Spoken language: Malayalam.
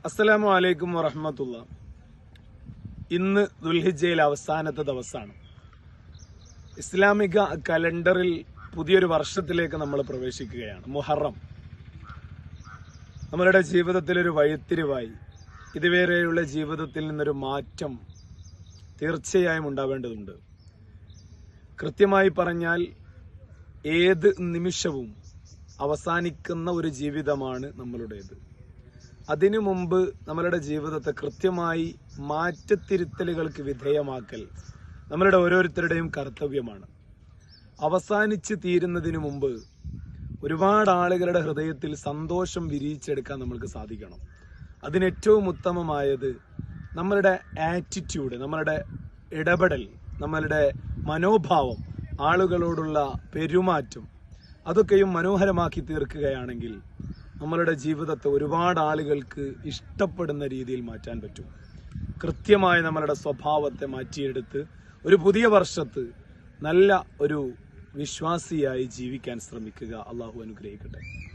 അസ്സലാമു അലൈക്കും വറഹ്മത്തുള്ളാ. ഇന്ന് ദുൽഹിജ്ജയിൽ അവസാനത്തെ ദിവസമാണ്. ഇസ്ലാമിക കലണ്ടറിൽ പുതിയൊരു വർഷത്തിലേക്ക് നമ്മൾ പ്രവേശിക്കുകയാണ്. മുഹറം നമ്മളുടെ ജീവിതത്തിലൊരു വഴിത്തിരിവായി, ഇതുവരെയുള്ള ജീവിതത്തിൽ നിന്നൊരു മാറ്റം തീർച്ചയായും ഉണ്ടാവേണ്ടതുണ്ട്. കൃത്യമായി പറഞ്ഞാൽ ഏത് നിമിഷവും അവസാനിക്കുന്ന ഒരു ജീവിതമാണ് നമ്മളുടേത്. അതിനു മുമ്പ് നമ്മളുടെ ജീവിതത്തെ കൃത്യമായി മാറ്റത്തിരുത്തലുകൾക്ക് വിധേയമാക്കൽ നമ്മളുടെ ഓരോരുത്തരുടെയും കർത്തവ്യമാണ്. അവസാനിച്ച് തീരുന്നതിനു മുമ്പ് ഒരുപാട് ആളുകളുടെ ഹൃദയത്തിൽ സന്തോഷം വിരിയിച്ചെടുക്കാൻ നമ്മൾക്ക് സാധിക്കണം. അതിനേറ്റവും ഉത്തമമായത് നമ്മളുടെ ആറ്റിറ്റ്യൂഡ്, നമ്മളുടെ ഇടപെടൽ, നമ്മളുടെ മനോഭാവം, ആളുകളോടുള്ള പെരുമാറ്റം, അതൊക്കെയും മനോഹരമാക്കി തീർക്കുകയാണെങ്കിൽ നമ്മളുടെ ജീവിതത്തെ ഒരുപാട് ആളുകൾക്ക് ഇഷ്ടപ്പെടുന്ന രീതിയിൽ മാറ്റാൻ പറ്റും. കൃത്യമായി നമ്മളുടെ സ്വഭാവത്തെ മാറ്റിയെടുത്ത് ഒരു പുതിയ വർഷത്ത് നല്ല ഒരു വിശ്വാസിയായി ജീവിക്കാൻ ശ്രമിക്കുക. അള്ളാഹു അനുഗ്രഹിക്കട്ടെ.